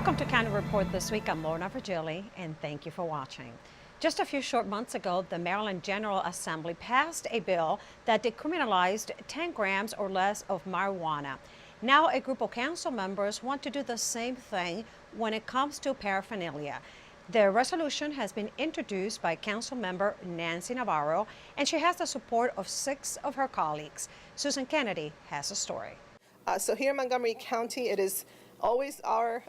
Welcome to County Report This Week. I'm Lorna Virgilí, and thank you for watching. Just a few short months ago, the Maryland General Assembly passed a bill that decriminalized 10 grams or less of marijuana. Now a group of council members want to do the same thing when it comes to paraphernalia. The resolution has been introduced by Council Member Nancy Navarro, and she has the support of 6 of her colleagues. Susan Kennedy has a story. So here in Montgomery County, it is always our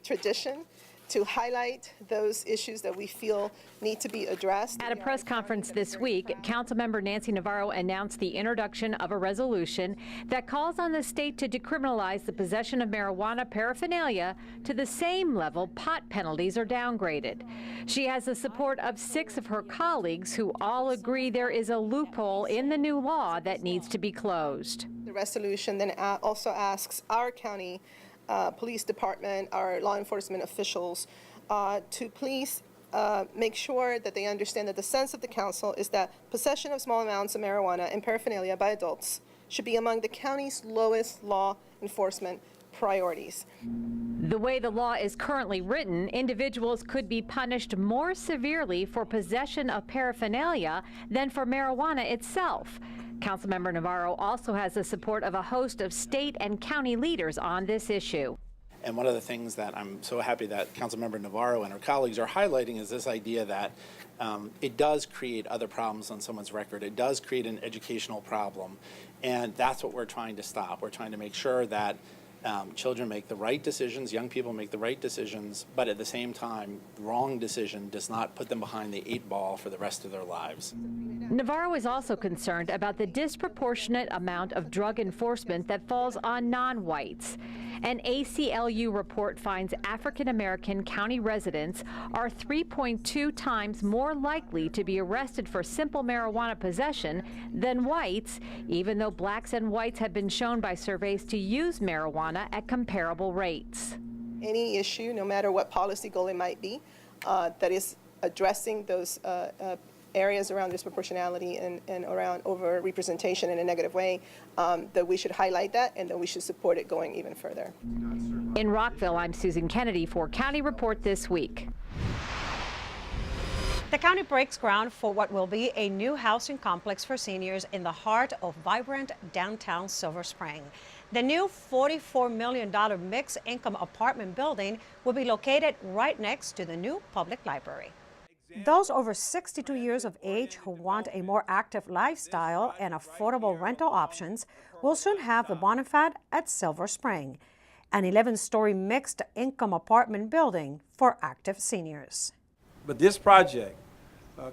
tradition to highlight those issues that we feel need to be addressed. At a press conference this week, Councilmember Nancy Navarro announced the introduction of a resolution that calls on the state to decriminalize the possession of marijuana paraphernalia to the same level pot penalties are downgraded. She has the support of 6 of her colleagues who all agree there is a loophole in the new law that needs to be closed. The resolution then also asks our county police department, our law enforcement officials, to please make sure that they understand that the sense of the council is that possession of small amounts of marijuana and paraphernalia by adults should be among the county's lowest law enforcement priorities. The way the law is currently written, individuals could be punished more severely for possession of paraphernalia than for marijuana itself. Councilmember Navarro also has the support of a host of state and county leaders on this issue. And one of the things that I'm so happy that Councilmember Navarro and her colleagues are highlighting is this idea that it does create other problems on someone's record. It does create an educational problem, and that's what we're trying to stop. We're trying to make sure that children make the right decisions, young people make the right decisions, but at the same time, the wrong decision does not put them behind the 8 ball for the rest of their lives. Navarro is also concerned about the disproportionate amount of drug enforcement that falls on non-whites. An ACLU report finds African-American county residents are 3.2 times more likely to be arrested for simple marijuana possession than whites, even though blacks and whites have been shown by surveys to use marijuana at comparable rates. Any issue, no matter what policy goal it might be, that is addressing those areas around disproportionality and around over-representation in a negative way, that we should highlight that and that we should support it going even further. In Rockville, I'm Susan Kennedy for County Report This Week. The county breaks ground for what will be a new housing complex for seniors in the heart of vibrant downtown Silver Spring. The new $44 million mixed-income apartment building will be located right next to the new public library. Those over 62 years of age who want a more active lifestyle and affordable rental options will soon have the Bonifat at Silver Spring, an 11-story mixed-income apartment building for active seniors. But this project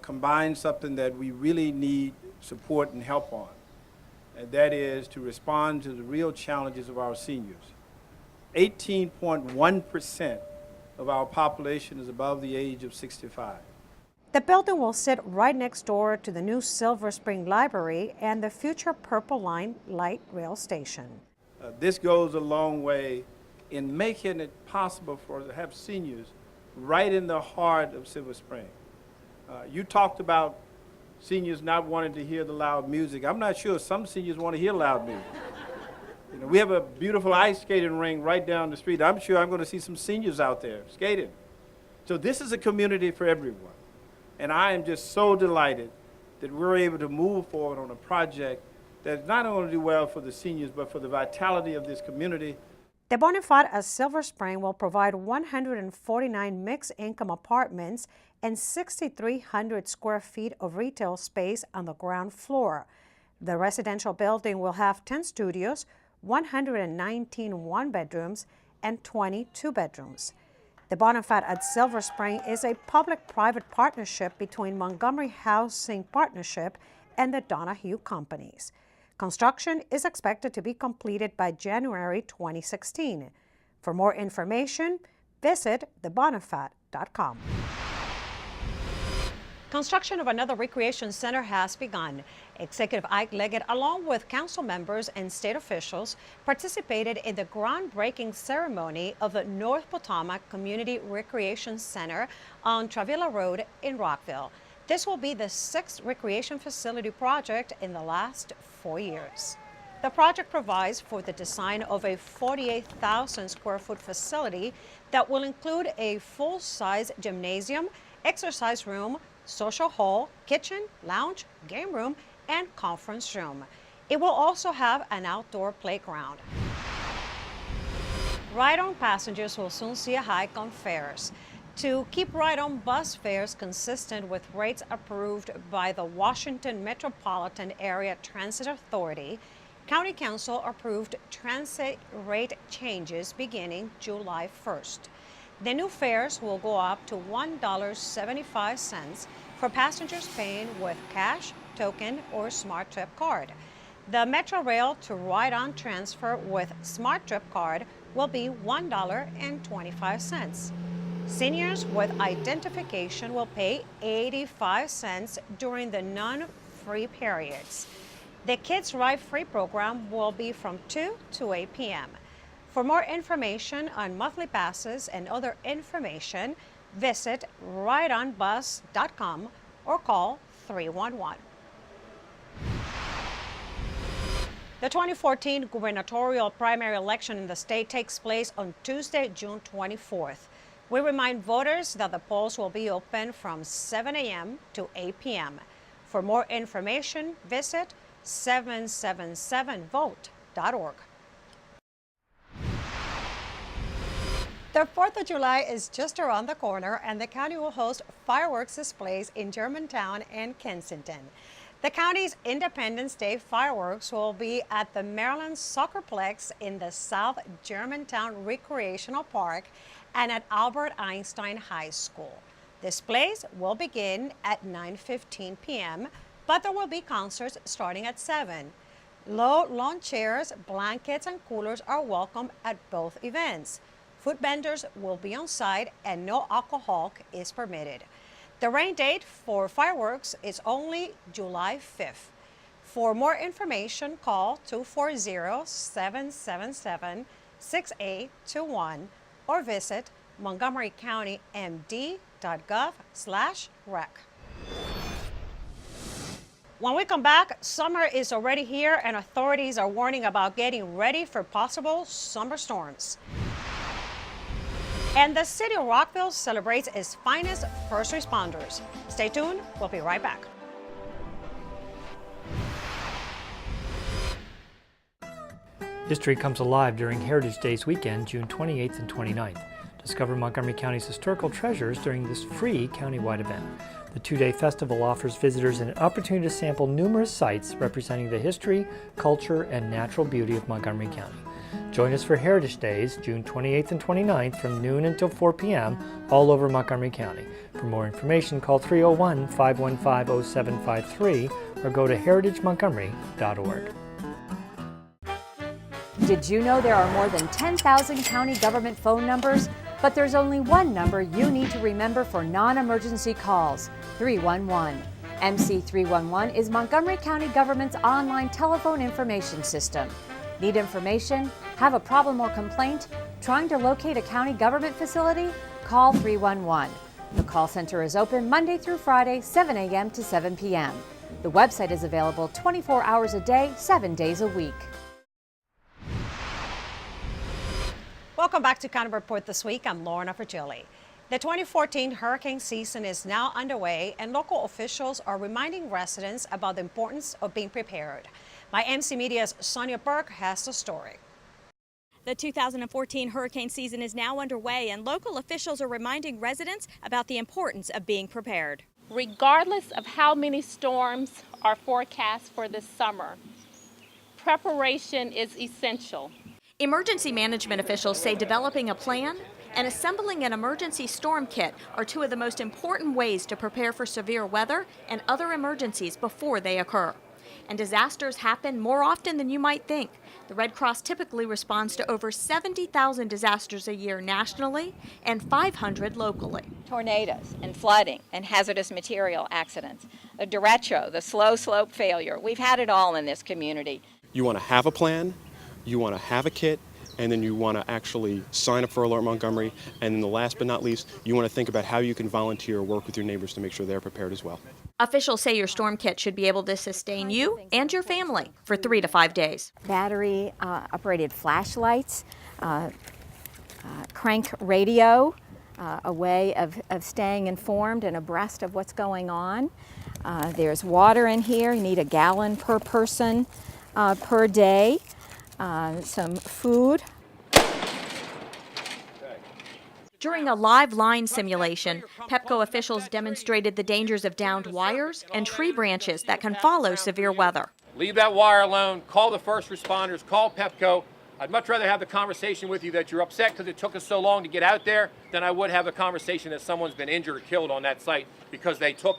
combines something that we really need support and help on, and that is to respond to the real challenges of our seniors. 18.1% of our population is above the age of 65. The building will sit right next door to the new Silver Spring Library and the future Purple Line light rail station. This goes a long way in making it possible for us to have seniors right in the heart of Silver Spring. You talked about seniors not wanting to hear the loud music. I'm not sure some seniors want to hear loud music. You know, we have a beautiful ice skating ring right down the street. I'm sure I'm going to see some seniors out there skating. So this is a community for everyone. And I am just so delighted that we're able to move forward on a project that's not only do well for the seniors, but for the vitality of this community. The Bonifat at Silver Spring will provide 149 mixed-income apartments and 6,300 square feet of retail space on the ground floor. The residential building will have 10 studios, 119 one-bedrooms, and 20 two-bedrooms. The Bonifat at Silver Spring is a public-private partnership between Montgomery Housing Partnership and the Donahue Companies. Construction is expected to be completed by January 2016. For more information, visit thebonifat.com. Construction of another recreation center has begun. Executive Ike Leggett, along with council members and state officials, participated in the groundbreaking ceremony of the North Potomac Community Recreation Center on Travilla Road in Rockville. This will be the 6th recreation facility project in the last 4 years. The project provides for the design of a 48,000 square foot facility that will include a full-size gymnasium, exercise room, social hall, kitchen, lounge, game room, and conference room. It will also have an outdoor playground. Ride-on passengers will soon see a hike on fares. To keep ride-on bus fares consistent with rates approved by the Washington Metropolitan Area Transit Authority, County Council approved transit rate changes beginning July 1st. The new fares will go up to $1.75 for passengers paying with cash, token, or Smart Trip card. The Metro Rail to ride-on transfer with Smart Trip card will be $1.25. Seniors with identification will pay 85 cents during the non-free periods. The Kids Ride Free program will be from 2 to 8 p.m. For more information on monthly passes and other information, visit rideonbus.com or call 311. The 2014 gubernatorial primary election in the state takes place on Tuesday, June 24th. We remind voters that the polls will be open from 7 a.m. to 8 p.m. For more information, visit 777vote.org. The 4th of July is just around the corner, and the county will host fireworks displays in Germantown and Kensington. The county's Independence Day fireworks will be at the Maryland Soccerplex in the South Germantown Recreational Park and at Albert Einstein High School. Displays will begin at 9:15 p.m., but there will be concerts starting at 7. Low lawn chairs, blankets, and coolers are welcome at both events. Food vendors will be on site and no alcohol is permitted. The rain date for fireworks is only July 5th. For more information, call 240-777-6821 or visit montgomerycountymd.gov/rec. When we come back, summer is already here and authorities are warning about getting ready for possible summer storms. And the city of Rockville celebrates its finest first responders. Stay tuned, we'll be right back. History comes alive during Heritage Days weekend, June 28th and 29th. Discover Montgomery County's historical treasures during this free countywide event. The two-day festival offers visitors an opportunity to sample numerous sites representing the history, culture, and natural beauty of Montgomery County. Join us for Heritage Days, June 28th and 29th from noon until 4 p.m. all over Montgomery County. For more information, call 301-515-0753 or go to heritagemontgomery.org. Did you know there are more than 10,000 county government phone numbers? But there's only one number you need to remember for non-emergency calls, 311. MC311 is Montgomery County government's online telephone information system. Need information? Have a problem or complaint? Trying to locate a county government facility? Call 311. The call center is open Monday through Friday, 7 a.m. to 7 p.m. The website is available 24 hours a day, 7 days a week. Welcome back to County Report This Week. I'm Lorna Virgilí. The 2014 hurricane season is now underway, and local officials are reminding residents about the importance of being prepared. My MC Media's Sonia Burke has the story. The 2014 hurricane season is now underway, and local officials are reminding residents about the importance of being prepared. Regardless of how many storms are forecast for this summer, preparation is essential. Emergency management officials say developing a plan and assembling an emergency storm kit are two of the most important ways to prepare for severe weather and other emergencies before they occur. And disasters happen more often than you might think. The Red Cross typically responds to over 70,000 disasters a year nationally and 500 locally. Tornadoes and flooding and hazardous material accidents, the derecho, the slow slope failure. We've had it all in this community. You want to have a plan, you want to have a kit, and then you want to actually sign up for Alert Montgomery. And then the last but not least, you want to think about how you can volunteer or work with your neighbors to make sure they're prepared as well. Officials say your storm kit should be able to sustain you and your family for 3 to 5 days. Battery operated flashlights, crank radio, a way of staying informed and abreast of what's going on. There's water in here. You need a gallon per person per day. Some food. During a live line simulation, Pepco officials demonstrated the dangers of downed wires and tree branches that can follow severe weather. Leave that wire alone, call the first responders, call Pepco. I'd much rather have the conversation with you that you're upset because it took us so long to get out there than I would have a conversation that someone's been injured or killed on that site because they took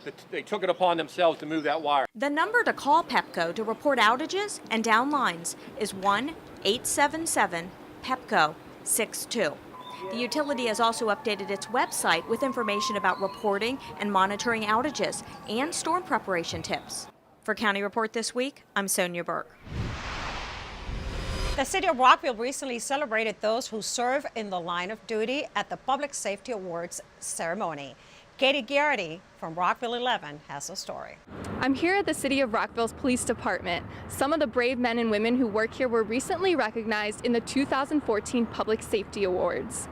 it upon themselves to move that wire. The number to call Pepco to report outages and down lines is 1-877-PEPCO-62. The utility has also updated its website with information about reporting and monitoring outages and storm preparation tips. For County Report This Week, I'm Sonia Burke. The city of Rockville recently celebrated those who serve in the line of duty at the Public Safety Awards ceremony. Katie Garrity from Rockville 11 has a story. I'm here at the City of Rockville's Police Department. Some of the brave men and women who work here were recently recognized in the 2014 Public Safety Awards.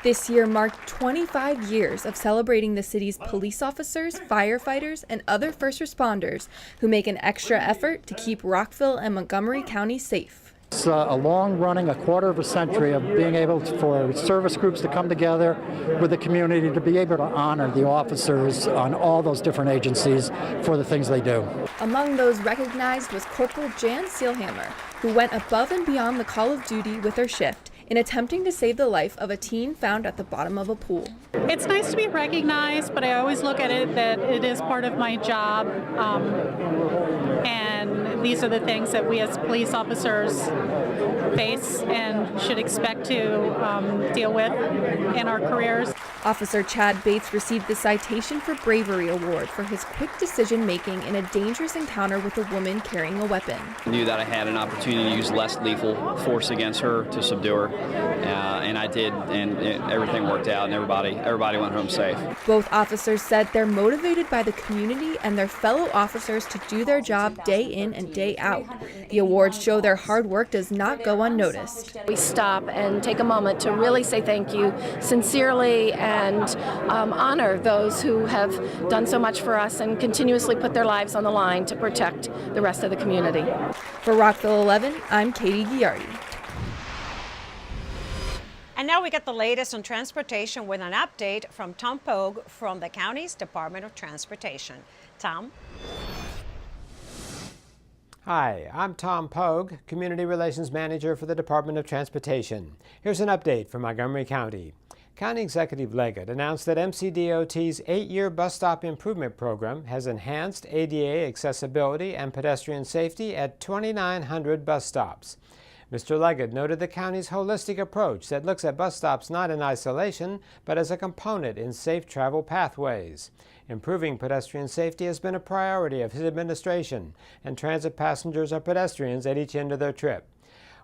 This year marked 25 years of celebrating the city's police officers, firefighters, and other first responders who make an extra effort to keep Rockville and Montgomery County safe. It's a long-running, a quarter of a century of being able for service groups to come together with the community to be able to honor the officers on all those different agencies for the things they do. Among those recognized was Corporal Jan Seelhammer, who went above and beyond the call of duty with her shift in attempting to save the life of a teen found at the bottom of a pool. It's nice to be recognized, but I always look at it that it is part of my job, and these are the things that we as police officers face and should expect to deal with in our careers. Officer Chad Bates received the Citation for Bravery Award for his quick decision-making in a dangerous encounter with a woman carrying a weapon. I knew that I had an opportunity to use less lethal force against her to subdue her, and I did, and everything worked out, and everybody went home safe. Both officers said they're motivated by the community and their fellow officers to do their job day in and day out. The awards show their hard work does not go unnoticed. We stop and take a moment to really say thank you sincerely and honor those who have done so much for us and continuously put their lives on the line to protect the rest of the community. For Rockville 11, I'm Katie Giardi. And now we get the latest on transportation with an update from Tom Pogue from the county's Department of Transportation. Tom? Hi, I'm Tom Pogue, Community Relations Manager for the Department of Transportation. Here's an update from Montgomery County. County Executive Leggett announced that MCDOT's 8-year bus stop improvement program has enhanced ADA accessibility and pedestrian safety at 2,900 bus stops. Mr. Leggett noted the county's holistic approach that looks at bus stops not in isolation, but as a component in safe travel pathways. Improving pedestrian safety has been a priority of his administration, and transit passengers are pedestrians at each end of their trip.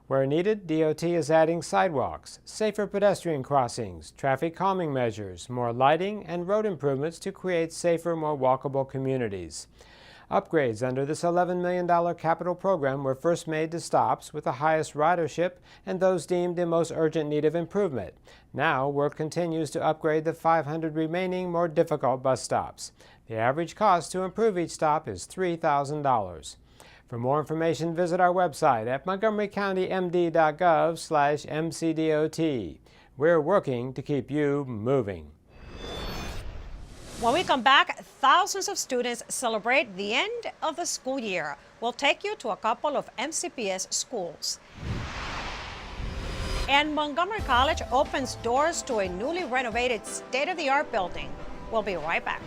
Where needed, DOT is adding sidewalks, safer pedestrian crossings, traffic calming measures, more lighting, and road improvements to create safer, more walkable communities. Upgrades under this $11 million capital program were first made to stops with the highest ridership and those deemed in most urgent need of improvement. Now, work continues to upgrade the 500 remaining more difficult bus stops. The average cost to improve each stop is $3,000. For more information, visit our website at montgomerycountymd.gov/MCDOT. We're working to keep you moving. When we come back, thousands of students celebrate the end of the school year. We'll take you to a couple of MCPS schools. And Montgomery College opens doors to a newly renovated state-of-the-art building. We'll be right back.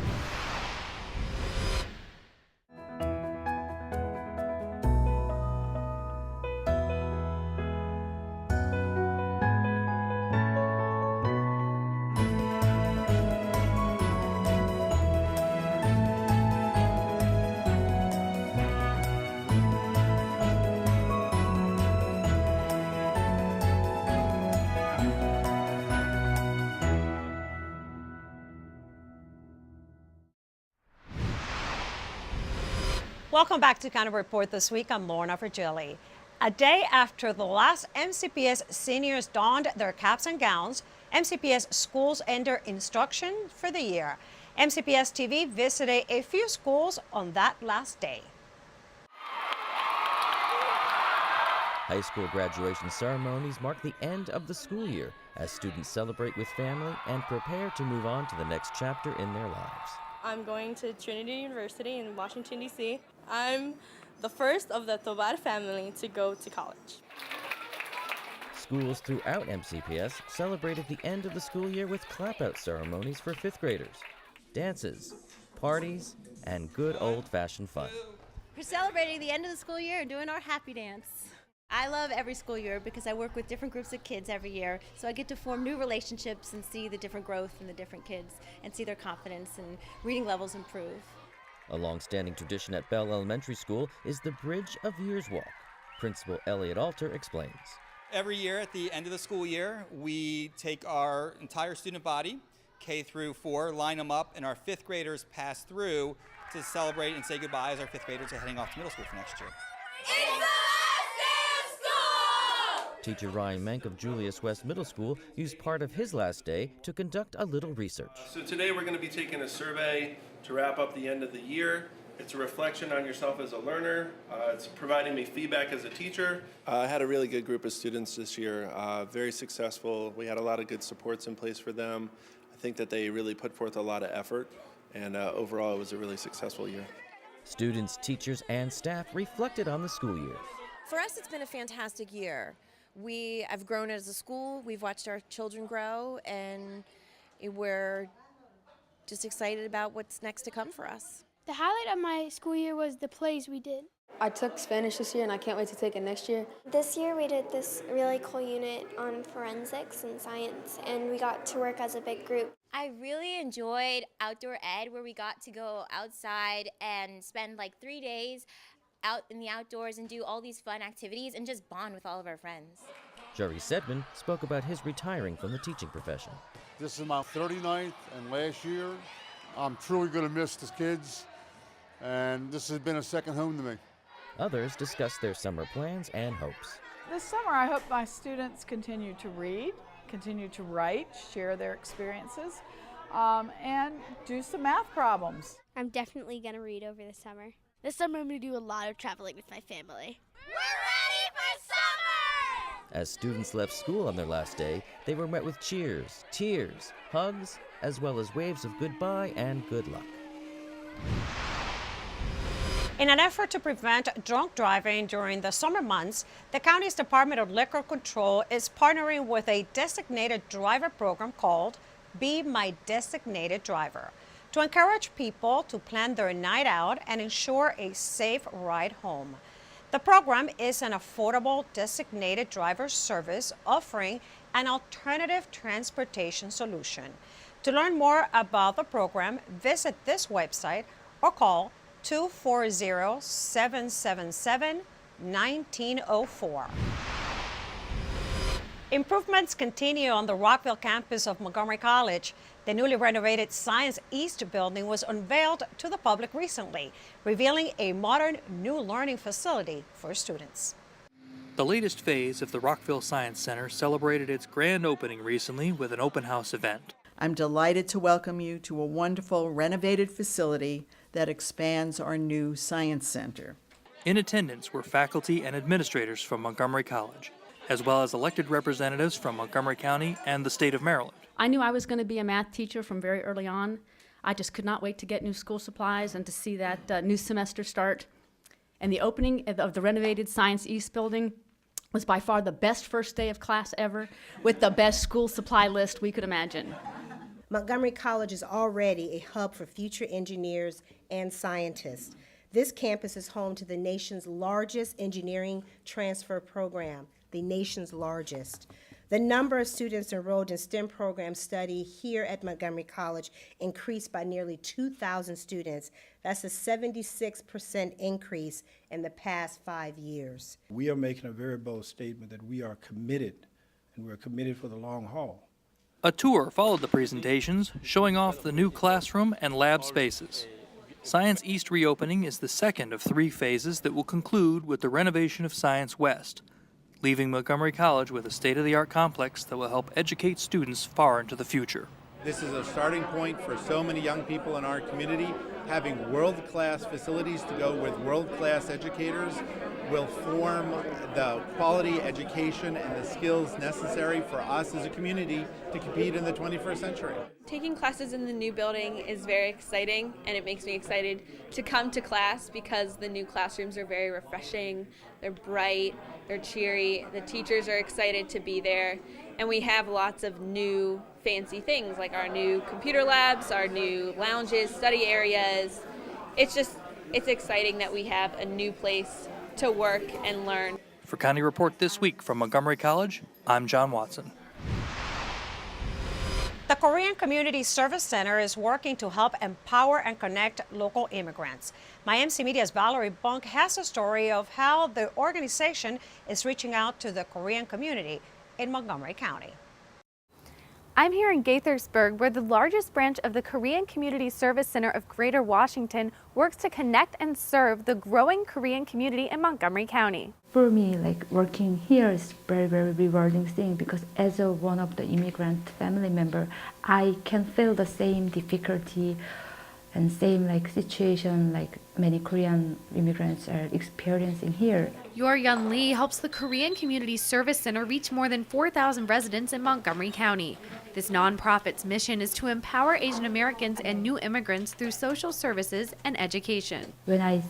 Welcome back to County Report this week. I'm Lorna Virgilí. A day after the last MCPS seniors donned their caps and gowns, MCPS schools end their instruction for the year. MCPS TV visited a few schools on that last day. High school graduation ceremonies mark the end of the school year as students celebrate with family and prepare to move on to the next chapter in their lives. I'm going to Trinity University in Washington, D.C. I'm the first of the Tovar family to go to college. Schools throughout MCPS celebrated the end of the school year with clap-out ceremonies for fifth graders, dances, parties, and good old-fashioned fun. We're celebrating the end of the school year and doing our happy dance. I love every school year because I work with different groups of kids every year, so I get to form new relationships and see the different growth in the different kids and see their confidence and reading levels improve. A long-standing tradition at Bell Elementary School is the Bridge of Years Walk. Principal Elliot Alter explains. Every year at the end of the school year, we take our entire student body, K through 4, line them up, and our fifth graders pass through to celebrate and say goodbye as our fifth graders are heading off to middle school for next year. Teacher Ryan Menk of Julius West Middle School used part of his last day to conduct a little research. So today we're going to be taking a survey to wrap up the end of the year. It's a reflection on yourself as a learner. It's providing me feedback as a teacher. I had a really good group of students this year, very successful. We had a lot of good supports in place for them. I think that they really put forth a lot of effort, and overall it was a really successful year. Students, teachers, and staff reflected on the school year. For us, it's been a fantastic year. We have grown as a school, we've watched our children grow, and we're just excited about what's next to come for us. The highlight of my school year was the plays we did. I took Spanish this year and I can't wait to take it next year. This year we did this really cool unit on forensics and science, and we got to work as a big group. I really enjoyed outdoor ed, where we got to go outside and spend like 3 days out in the outdoors and do all these fun activities and just bond with all of our friends. Jerry Sedman spoke about his retiring from the teaching profession. This is my 39th and last year. I'm truly going to miss the kids, and this has been a second home to me. Others discussed their summer plans and hopes. This summer, I hope my students continue to read, continue to write, share their experiences, and do some math problems. I'm definitely going to read over the summer. This summer, I'm going to do a lot of traveling with my family. We're ready for summer! As students left school on their last day, they were met with cheers, tears, hugs, as well as waves of goodbye and good luck. In an effort to prevent drunk driving during the summer months, the county's Department of Liquor Control is partnering with a designated driver program called Be My Designated Driver to encourage people to plan their night out and ensure a safe ride home. The program is an affordable designated driver service offering an alternative transportation solution. To learn more about the program, visit this website or call 240-777-1904. Improvements continue on the Rockville campus of Montgomery College. The newly renovated Science East building was unveiled to the public recently, revealing a modern new learning facility for students. The latest phase of the Rockville Science Center celebrated its grand opening recently with an open house event. I'm delighted to welcome you to a wonderful renovated facility that expands our new Science Center. In attendance were faculty and administrators from Montgomery College, as well as elected representatives from Montgomery County and the state of Maryland. I knew I was going to be a math teacher from very early on. I just could not wait to get new school supplies and to see that new semester start. And the opening of the renovated Science East building was by far the best first day of class ever, with the best school supply list we could imagine. Montgomery College is already a hub for future engineers and scientists. This campus is home to the nation's largest engineering transfer program, the nation's largest. The number of students enrolled in STEM programs study here at Montgomery College increased by nearly 2,000 students. That's a 76% increase in the past 5 years. We are making a very bold statement that we are committed, and we're committed for the long haul. A tour followed the presentations, showing off the new classroom and lab spaces. Science East reopening is the second of 3 phases that will conclude with the renovation of Science West, leaving Montgomery College with a state-of-the-art complex that will help educate students far into the future. This is a starting point for so many young people in our community. Having world-class facilities to go with world-class educators will form the quality education and the skills necessary for us as a community to compete in the 21st century. Taking classes in the new building is very exciting, and it makes me excited to come to class because the new classrooms are very refreshing, they're bright, they're cheery, the teachers are excited to be there, and we have lots of new fancy things like our new computer labs, our new lounges, study areas. It's exciting that we have a new place to work and learn. For County Report this week from Montgomery College, I'm John Watson. The Korean Community Service Center is working to help empower and connect local immigrants. My MC Media's Valerie Bunk has a story of how the organization is reaching out to the Korean community in Montgomery County. I'm here in Gaithersburg, where the largest branch of the Korean Community Service Center of Greater Washington works to connect and serve the growing Korean community in Montgomery County. For me, working here is very, very rewarding thing because as one of the immigrant family member, I can feel the same difficulty and same situation like many Korean immigrants are experiencing here. Yor Yun Lee helps the Korean Community Service Center reach more than 4,000 residents in Montgomery County. This nonprofit's mission is to empower Asian Americans and new immigrants through social services and education. When I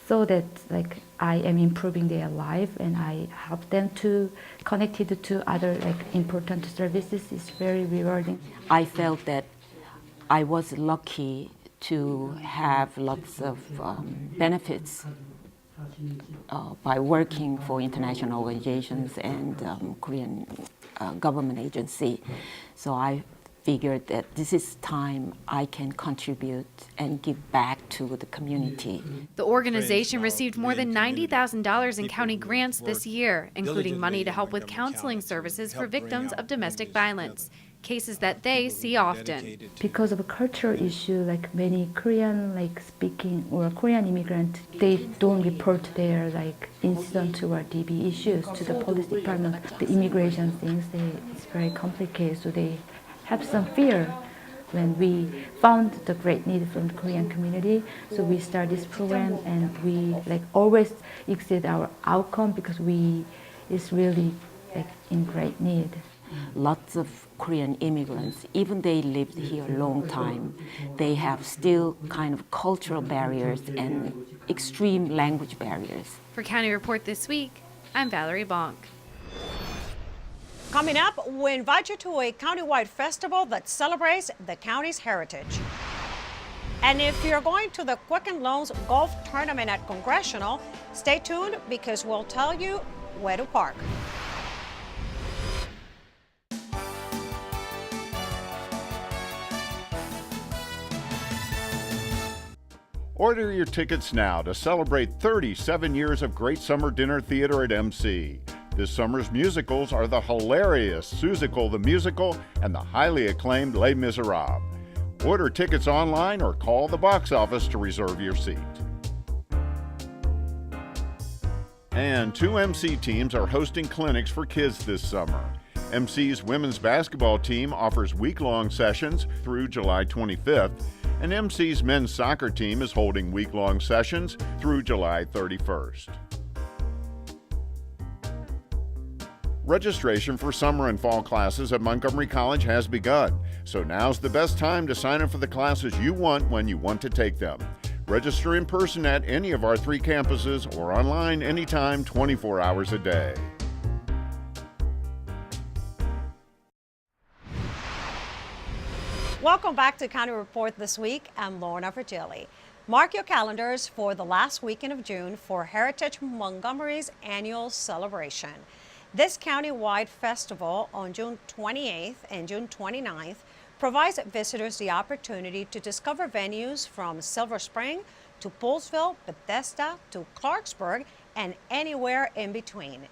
saw that I am improving their life and I help them to connect it to other important services, it's very rewarding. I felt that I was lucky to have lots of benefits by working for international organizations and Korean government agency. So I figured that this is time I can contribute and give back to the community. The organization received more than $90,000 in county grants this year, including money to help with counseling services for victims of domestic violence, cases that they see often. Because of a cultural issue, many Korean speaking or Korean immigrants, they don't report their incident or DB issues to the police department. The immigration things, it's very complicated, so they have some fear. When we found the great need from the Korean community, so we started this program, and we always exceed our outcome because we is really in great need. Lots of Korean immigrants, even they lived here a long time, they have still kind of cultural barriers and extreme language barriers. For County Report this week, I'm Valerie Bonk. Coming up, we invite you to a countywide festival that celebrates the county's heritage. And if you're going to the Quicken Loans Golf Tournament at Congressional, stay tuned because we'll tell you where to park. Order your tickets now to celebrate 37 years of great summer dinner theater at MC. This summer's musicals are the hilarious Seussical the Musical and the highly acclaimed Les Miserables. Order tickets online or call the box office to reserve your seat. And 2 MC teams are hosting clinics for kids this summer. MC's women's basketball team offers week-long sessions through July 25th, and MC's men's soccer team is holding week-long sessions through July 31st. Registration for summer and fall classes at Montgomery College has begun, so now's the best time to sign up for the classes you want when you want to take them. Register in person at any of our 3 campuses or online anytime, 24 hours a day. Welcome back to County Report this week. I'm Lorna Virgilí. Mark your calendars for the last weekend of June for Heritage Montgomery's annual celebration. This county-wide festival on June 28th and June 29th provides visitors the opportunity to discover venues from Silver Spring to Poolesville, Bethesda to Clarksburg, and anywhere in between.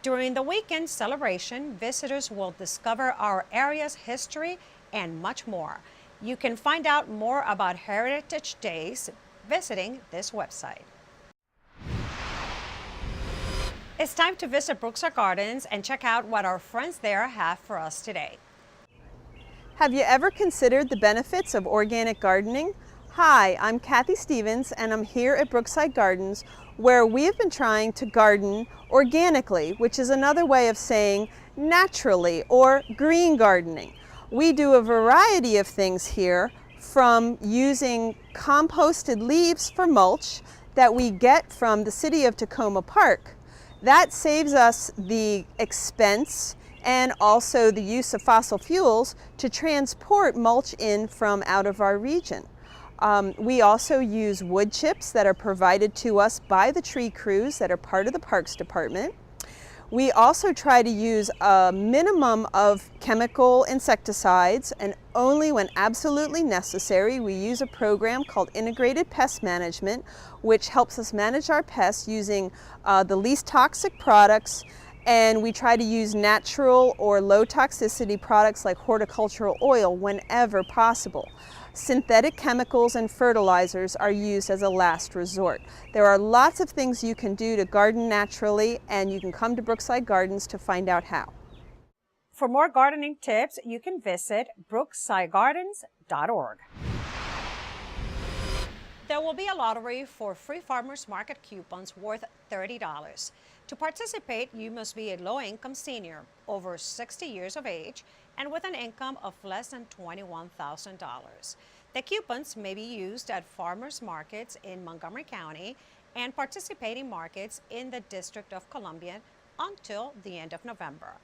During the weekend celebration, visitors will discover our area's history and much more. You can find out more about Heritage Days visiting this website. It's time to visit Brookeside Gardens and check out what our friends there have for us today. Have you ever considered the benefits of organic gardening? Hi, I'm Kathy Stevens and I'm here at Brookeside Gardens, where we have been trying to garden organically, which is another way of saying naturally or green gardening. We do a variety of things here, from using composted leaves for mulch that we get from the city of Tacoma Park. That saves us the expense and also the use of fossil fuels to transport mulch in from out of our region. We also use wood chips that are provided to us by the tree crews that are part of the Parks Department. We also try to use a minimum of chemical insecticides, and only when absolutely necessary we use a program called Integrated Pest Management, which helps us manage our pests using the least toxic products, and we try to use natural or low toxicity products like horticultural oil whenever possible. Synthetic chemicals and fertilizers are used as a last resort. There are lots of things you can do to garden naturally, and you can come to Brookeside Gardens to find out how. For more gardening tips, you can visit brooksidegardens.org. There will be a lottery for free farmers market coupons worth $30. To participate, you must be a low-income senior, over 60 years of age, and with an income of less than $21,000. The coupons may be used at farmers markets in Montgomery County and participating markets in the District of Columbia until the end of November.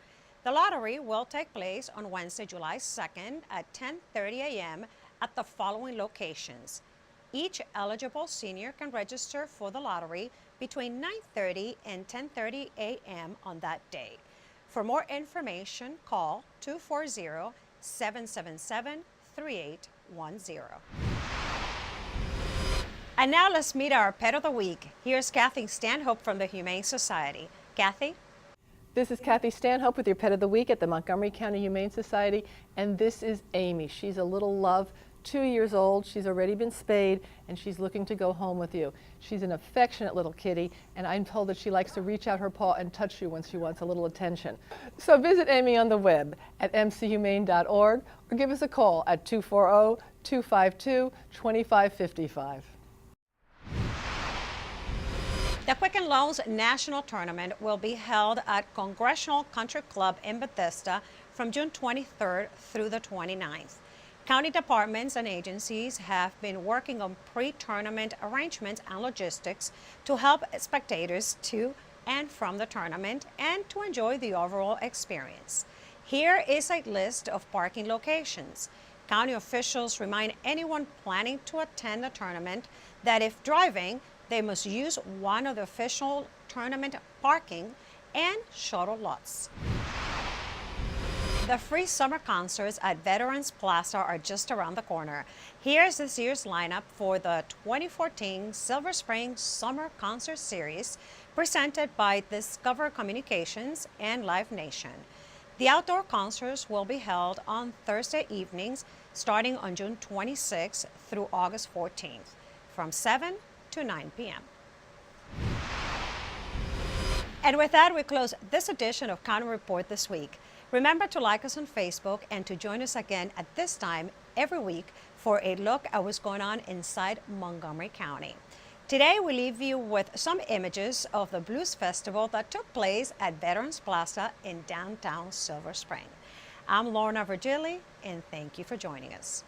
The lottery will take place on Wednesday, July 2nd at 10:30 a.m. at the following locations. Each eligible senior can register for the lottery between 9:30 and 10:30 a.m. on that day. For more information, call 240-777-3810. And now let's meet our Pet of the Week. Here's Kathy Stanhope from the Humane Society. Kathy? This is Kathy Stanhope with your Pet of the Week at the Montgomery County Humane Society, and this is Amy. She's a little love, 2 years old. She's already been spayed, and she's looking to go home with you. She's an affectionate little kitty, and I'm told that she likes to reach out her paw and touch you when she wants a little attention. So visit Amy on the web at mchumane.org or give us a call at 240-252-2555. The Quicken Loans National Tournament will be held at Congressional Country Club in Bethesda from June 23rd through the 29th. County departments and agencies have been working on pre-tournament arrangements and logistics to help spectators to and from the tournament and to enjoy the overall experience. Here is a list of parking locations. County officials remind anyone planning to attend the tournament that if driving, they must use one of the official tournament parking and shuttle lots. The free summer concerts at Veterans Plaza are just around the corner. Here's this year's lineup for the 2014 Silver Spring Summer Concert Series, presented by Discover Communications and Live Nation. The outdoor concerts will be held on Thursday evenings, starting on June 26th through August 14th, from 7 to 9 p.m. And with that, we close this edition of County Report this week. Remember to like us on Facebook and to join us again at this time every week for a look at what's going on inside Montgomery County. Today, we leave you with some images of the Blues Festival that took place at Veterans Plaza in downtown Silver Spring. I'm Lorna Virgilí, and thank you for joining us.